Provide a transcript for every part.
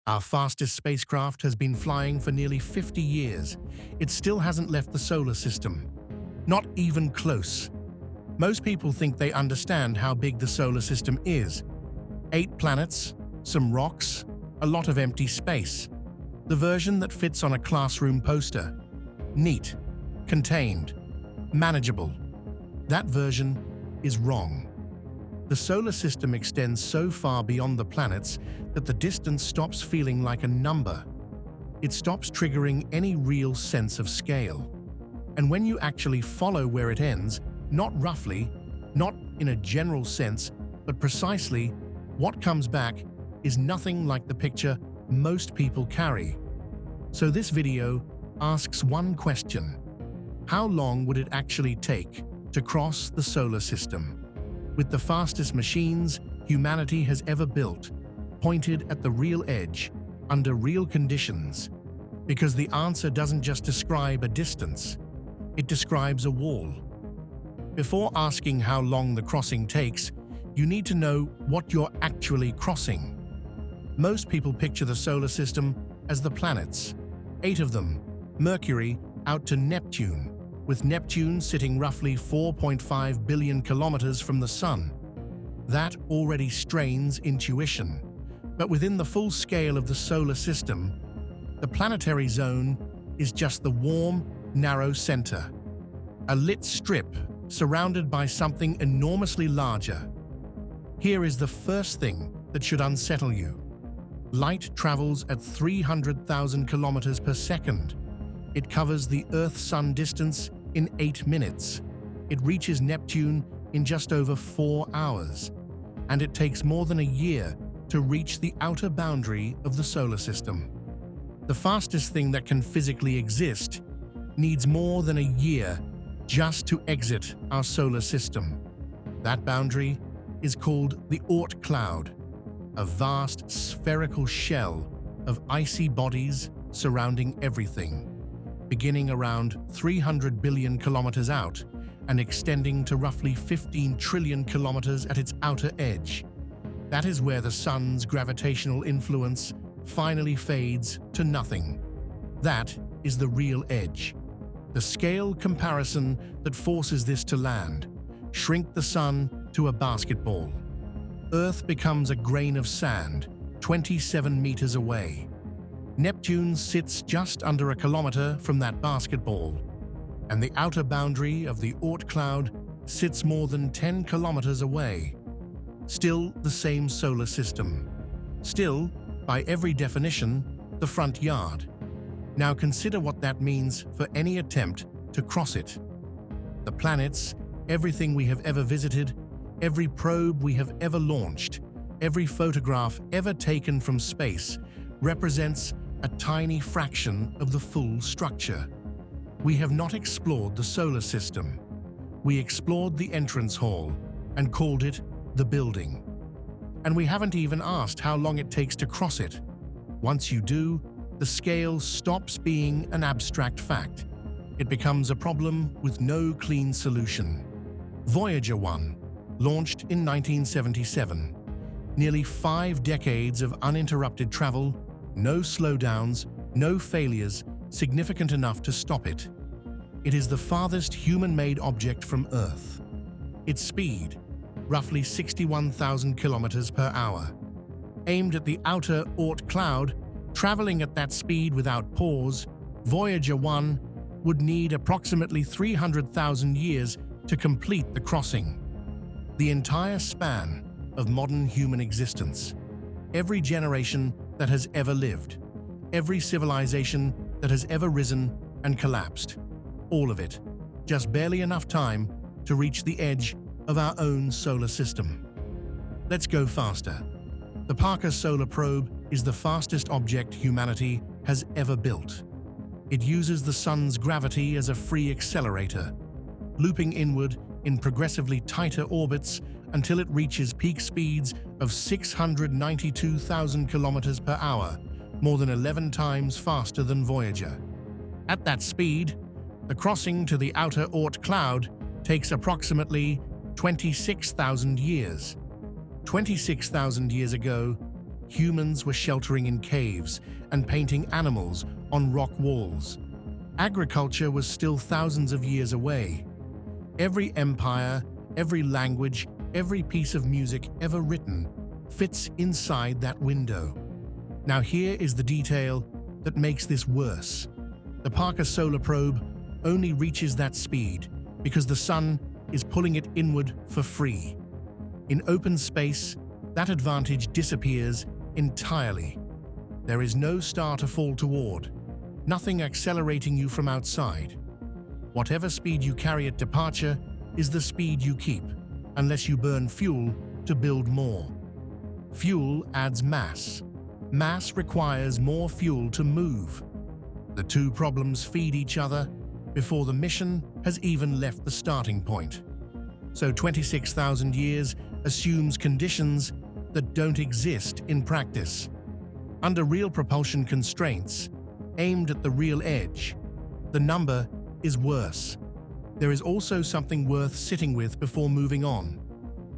Our fastest spacecraft has been flying for nearly 50 years. It still hasn't left the solar system. Not even close. Most people think they understand how big the solar system is. 8 planets, some rocks, a lot of empty space. The version that fits on a classroom poster. Neat, contained, manageable. That version is wrong. The solar system extends so far beyond the planets that the distance stops feeling like a number. It stops triggering any real sense of scale. And when you actually follow where it ends, not roughly, not in a general sense, but precisely, what comes back is nothing like the picture most people carry. So this video asks one question: how long would it actually take to cross the solar system? With the fastest machines humanity has ever built, pointed at the real edge, under real conditions. Because the answer doesn't just describe a distance, it describes a wall. Before asking how long the crossing takes, you need to know what you're actually crossing. Most people picture the solar system as the planets, 8 of them, Mercury out to Neptune, with Neptune sitting roughly 4.5 billion kilometers from the Sun. That already strains intuition. But within the full scale of the solar system, the planetary zone is just the warm, narrow center. A lit strip surrounded by something enormously larger. Here is the first thing that should unsettle you. Light travels at 300,000 kilometers per second. It covers the Earth-Sun distance in 8 minutes. It reaches Neptune in just over 4 hours. And it takes more than a year to reach the outer boundary of the solar system. The fastest thing that can physically exist needs more than a year just to exit our solar system. That boundary is called the Oort cloud, a vast spherical shell of icy bodies surrounding everything, beginning around 300 billion kilometers out and extending to roughly 15 trillion kilometers at its outer edge. That is where the Sun's gravitational influence finally fades to nothing. That is the real edge. The scale comparison that forces this to land. Shrink the Sun to a basketball. Earth becomes a grain of sand, 27 meters away. Neptune sits just under a kilometer from that basketball, and the outer boundary of the Oort cloud sits more than 10 kilometers away. Still the same solar system. Still, by every definition, the front yard. Now consider what that means for any attempt to cross it. The planets, everything we have ever visited, every probe we have ever launched, every photograph ever taken from space, represents a tiny fraction of the full structure. We have not explored the solar system. We explored the entrance hall and called it the building. And we haven't even asked how long it takes to cross it. Once you do, the scale stops being an abstract fact. It becomes a problem with no clean solution. Voyager 1, launched in 1977. Nearly 5 decades of uninterrupted travel, no slowdowns, no failures significant enough to stop it. It is the farthest human-made object from Earth. Its speed, roughly 61,000 kilometers per hour. Aimed at the outer Oort cloud, traveling at that speed without pause, Voyager 1 would need approximately 300,000 years to complete the crossing. The entire span of modern human existence. Every generation that has ever lived. Every civilization that has ever risen and collapsed. All of it. Just barely enough time to reach the edge of our own solar system. Let's go faster. The Parker Solar Probe is the fastest object humanity has ever built. It uses the Sun's gravity as a free accelerator, looping inward in progressively tighter orbits until it reaches peak speeds of 692,000 kilometers per hour, more than 11 times faster than Voyager. At that speed, the crossing to the outer Oort cloud takes approximately 26,000 years. 26,000 years ago, humans were sheltering in caves and painting animals on rock walls. Agriculture was still thousands of years away. Every empire, every language, every piece of music ever written fits inside that window. Now here is the detail that makes this worse. The Parker Solar Probe only reaches that speed because the sun is pulling it inward for free. In open space, that advantage disappears entirely. There is no star to fall toward, nothing accelerating you from outside. Whatever speed you carry at departure is the speed you keep, unless you burn fuel to build more. Fuel adds mass. Mass requires more fuel to move. The two problems feed each other before the mission has even left the starting point. So 26,000 years assumes conditions that don't exist in practice. Under real propulsion constraints, aimed at the real edge, the number is worse. There is also something worth sitting with before moving on.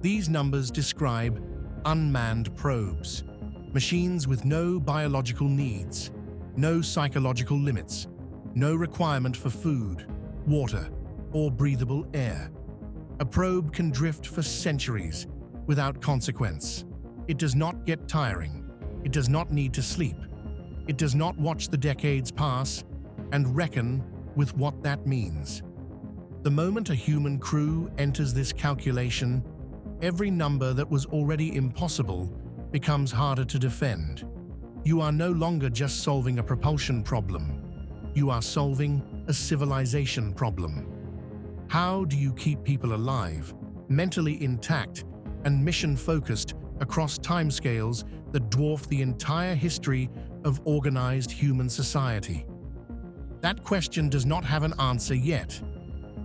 These numbers describe unmanned probes, machines with no biological needs, no psychological limits, no requirement for food, water, or breathable air. A probe can drift for centuries without consequence. It does not get tiring. It does not need to sleep. It does not watch the decades pass and reckon with what that means. The moment a human crew enters this calculation, every number that was already impossible becomes harder to defend. You are no longer just solving a propulsion problem. You are solving a civilization problem. How do you keep people alive, mentally intact, and mission-focused across timescales that dwarf the entire history of organized human society? That question does not have an answer yet.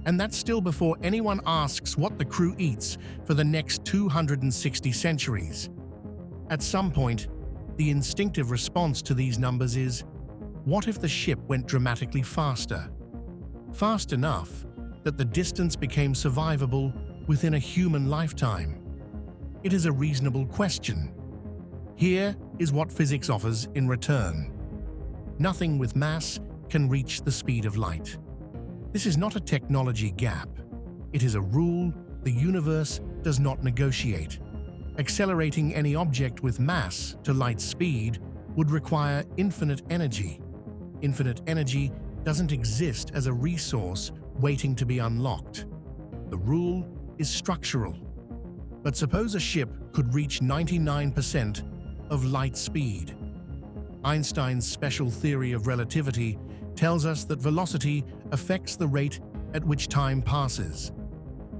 And that's still before anyone asks what the crew eats for the next 260 centuries. At some point, the instinctive response to these numbers is, what if the ship went dramatically faster? Fast enough that the distance became survivable within a human lifetime? It is a reasonable question. Here is what physics offers in return. Nothing with mass can reach the speed of light. This is not a technology gap. It is a rule the universe does not negotiate. Accelerating any object with mass to light speed would require infinite energy. Infinite energy doesn't exist as a resource waiting to be unlocked. The rule is structural. But suppose a ship could reach 99% of light speed. Einstein's special theory of relativity tells us that velocity affects the rate at which time passes.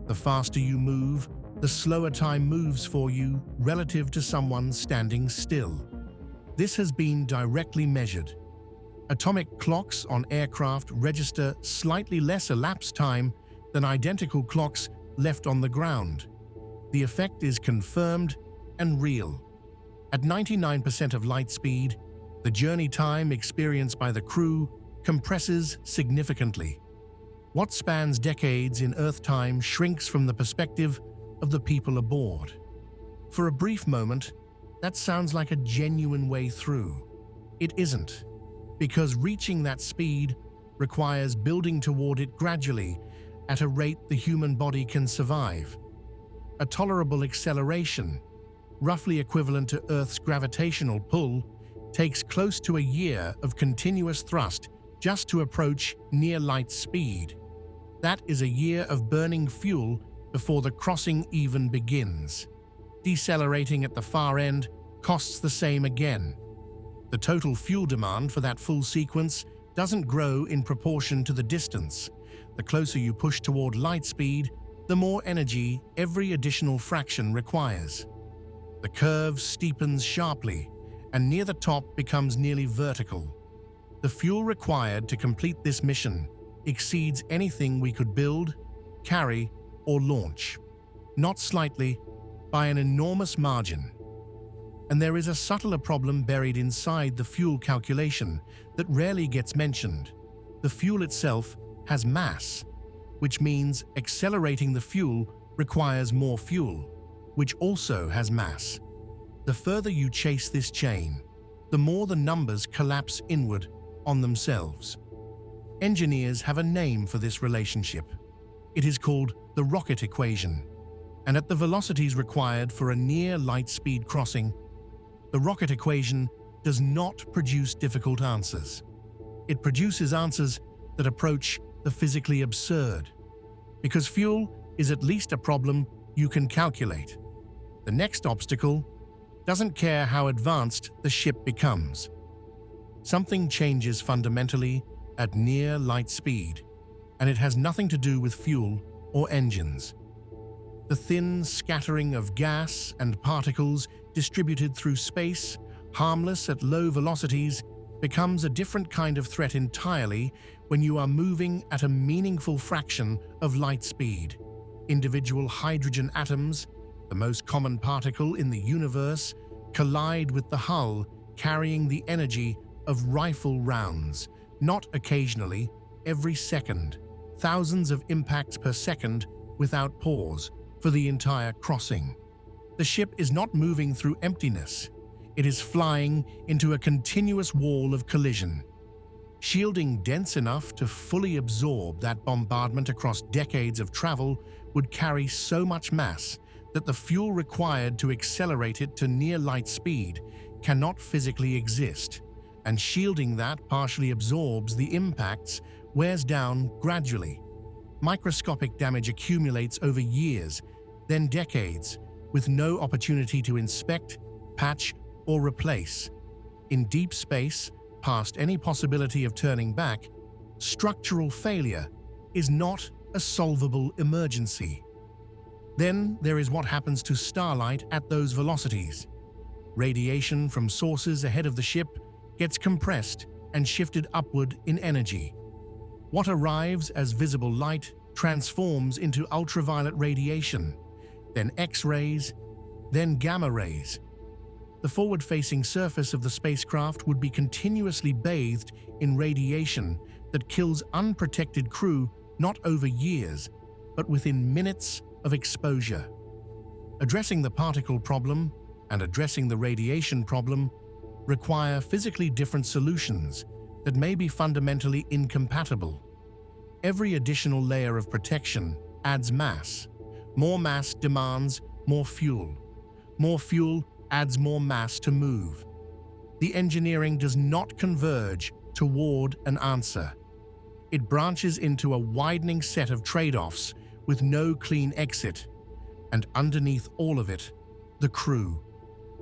The faster you move, the slower time moves for you relative to someone standing still. This has been directly measured. Atomic clocks on aircraft register slightly less elapsed time than identical clocks left on the ground. The effect is confirmed and real. At 99% of light speed, the journey time experienced by the crew compresses significantly. What spans decades in Earth time shrinks from the perspective of the people aboard. For a brief moment, that sounds like a genuine way through. It isn't, because reaching that speed requires building toward it gradually at a rate the human body can survive. A tolerable acceleration, roughly equivalent to Earth's gravitational pull, takes close to a year of continuous thrust just to approach near light speed. That is a year of burning fuel before the crossing even begins. Decelerating at the far end costs the same again. The total fuel demand for that full sequence doesn't grow in proportion to the distance. The closer you push toward light speed, the more energy every additional fraction requires. The curve steepens sharply, and near the top becomes nearly vertical. The fuel required to complete this mission exceeds anything we could build, carry, or launch. Not slightly, by an enormous margin. And there is a subtler problem buried inside the fuel calculation that rarely gets mentioned. The fuel itself has mass, which means accelerating the fuel requires more fuel, which also has mass. The further you chase this chain, the more the numbers collapse inward on themselves. Engineers have a name for this relationship. It is called the rocket equation, and at the velocities required for a near light speed crossing, the rocket equation does not produce difficult answers. It produces answers that approach the physically absurd. Because fuel is at least a problem you can calculate. The next obstacle doesn't care how advanced the ship becomes. Something changes fundamentally at near light speed, and it has nothing to do with fuel or engines. The thin scattering of gas and particles distributed through space, harmless at low velocities, becomes a different kind of threat entirely when you are moving at a meaningful fraction of light speed. Individual hydrogen atoms, the most common particle in the universe, collide with the hull, carrying the energy of rifle rounds, not occasionally, every second, thousands of impacts per second without pause for the entire crossing. The ship is not moving through emptiness. It is flying into a continuous wall of collision. Shielding dense enough to fully absorb that bombardment across decades of travel would carry so much mass that the fuel required to accelerate it to near light speed cannot physically exist, and shielding that partially absorbs the impacts wears down gradually. Microscopic damage accumulates over years, then decades, with no opportunity to inspect, patch, or replace. In deep space, past any possibility of turning back, structural failure is not a solvable emergency. Then there is what happens to starlight at those velocities. Radiation from sources ahead of the ship gets compressed and shifted upward in energy. What arrives as visible light transforms into ultraviolet radiation, then X-rays, then gamma rays. The forward-facing surface of the spacecraft would be continuously bathed in radiation that kills unprotected crew not over years, but within minutes of exposure. Addressing the particle problem and addressing the radiation problem require physically different solutions that may be fundamentally incompatible. Every additional layer of protection adds mass. More mass demands more fuel. More fuel adds more mass to move. The engineering does not converge toward an answer. It branches into a widening set of trade-offs with no clean exit, and underneath all of it, the crew.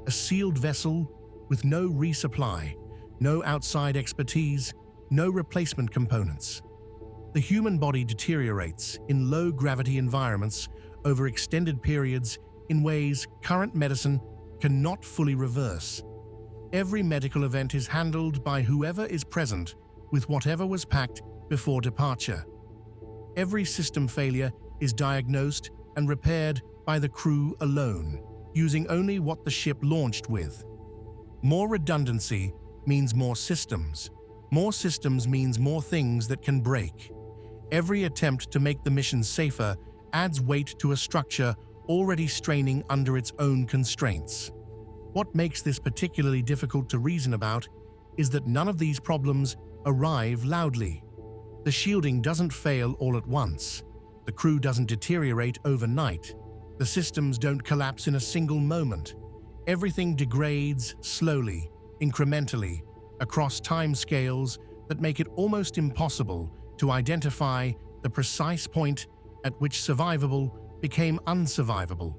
A sealed vessel with no resupply, no outside expertise, no replacement components. The human body deteriorates in low-gravity environments over extended periods in ways current medicine cannot fully reverse. Every medical event is handled by whoever is present with whatever was packed before departure. Every system failure is diagnosed and repaired by the crew alone, using only what the ship launched with. More redundancy means more systems. More systems means more things that can break. Every attempt to make the mission safer adds weight to a structure already straining under its own constraints. What makes this particularly difficult to reason about is that none of these problems arrive loudly. The shielding doesn't fail all at once. The crew doesn't deteriorate overnight. The systems don't collapse in a single moment. Everything degrades slowly, incrementally, across time scales that make it almost impossible to identify the precise point at which survivable became unsurvivable.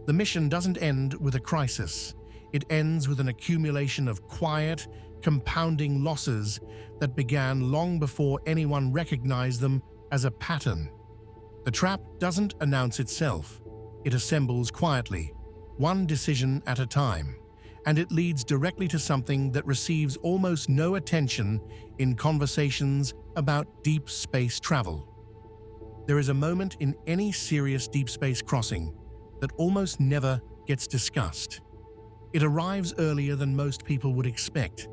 The mission doesn't end with a crisis. It ends with an accumulation of quiet, compounding losses that began long before anyone recognized them as a pattern. The trap doesn't announce itself. It assembles quietly, one decision at a time, and it leads directly to something that receives almost no attention in conversations about deep space travel. There is a moment in any serious deep space crossing that almost never gets discussed. It arrives earlier than most people would expect.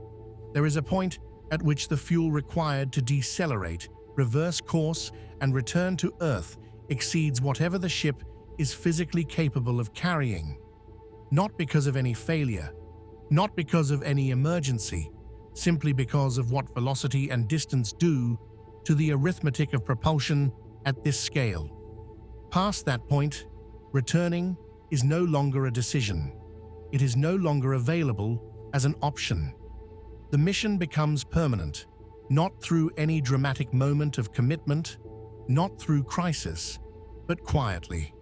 There is a point at which the fuel required to decelerate, reverse course, and return to Earth exceeds whatever the ship is physically capable of carrying. Not because of any failure, not because of any emergency, simply because of what velocity and distance do to the arithmetic of propulsion at this scale. Past that point, returning is no longer a decision. It is no longer available as an option. The mission becomes permanent, not through any dramatic moment of commitment, not through crisis, but quietly,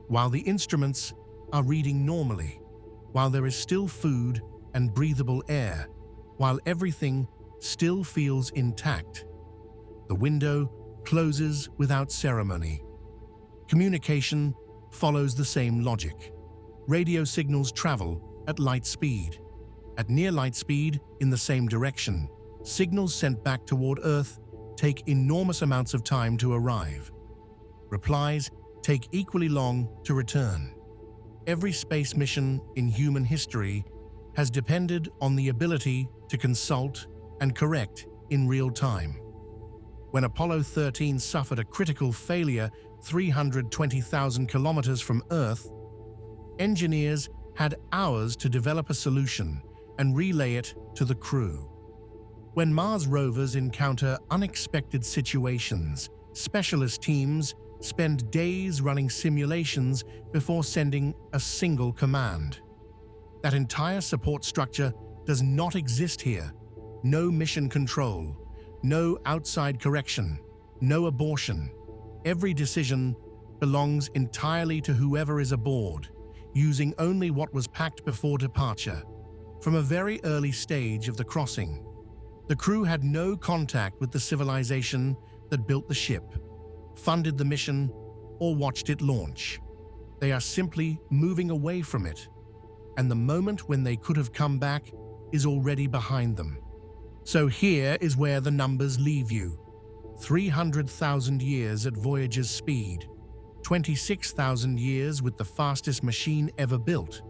while the instruments are reading normally, while there is still food and breathable air, while everything still feels intact. The window closes without ceremony. Communication follows the same logic. Radio signals travel at light speed. At near light speed, in the same direction, signals sent back toward Earth take enormous amounts of time to arrive. Replies take equally long to return. Every space mission in human history has depended on the ability to consult and correct in real time. When Apollo 13 suffered a critical failure 320,000 kilometers from Earth, engineers had hours to develop a solution and relay it to the crew. When Mars rovers encounter unexpected situations, specialist teams spend days running simulations before sending a single command. That entire support structure does not exist here. No mission control, no outside correction, no abortion. Every decision belongs entirely to whoever is aboard, using only what was packed before departure. From a very early stage of the crossing, the crew had no contact with the civilization that built the ship, funded the mission, or watched it launch. They are simply moving away from it, and the moment when they could have come back is already behind them. So here is where the numbers leave you. 300,000 years at Voyager's speed, 26,000 years with the fastest machine ever built,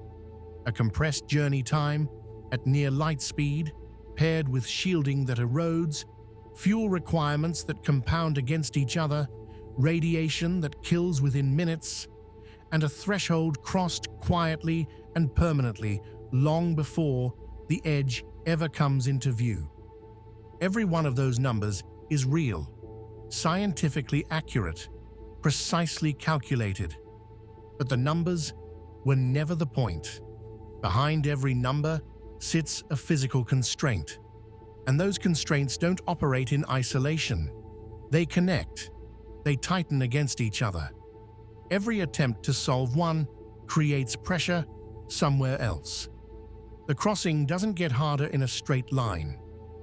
a compressed journey time at near light speed, paired with shielding that erodes, fuel requirements that compound against each other, radiation that kills within minutes, and a threshold crossed quietly and permanently long before the edge ever comes into view. Every one of those numbers is real, scientifically accurate, precisely calculated. But the numbers were never the point. Behind every number sits a physical constraint, and those constraints don't operate in isolation. They connect, they tighten against each other. Every attempt to solve one creates pressure somewhere else. The crossing doesn't get harder in a straight line.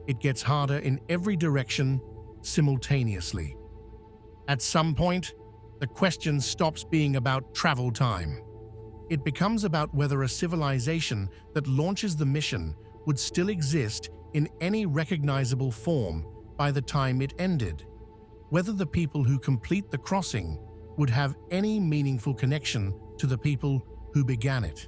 It gets harder in every direction simultaneously. At some point, the question stops being about travel time. It becomes about whether a civilization that launches the mission would still exist in any recognizable form by the time it ended, whether the people who complete the crossing would have any meaningful connection to the people who began it,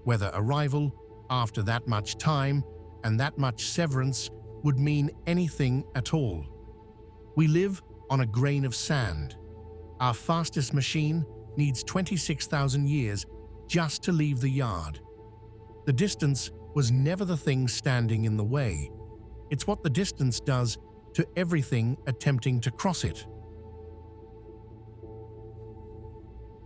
whether arrival after that much time and that much severance would mean anything at all. We live on a grain of sand. Our fastest machine needs 26,000 years just to leave the yard. The distance was never the thing standing in the way. It's what the distance does to everything attempting to cross it.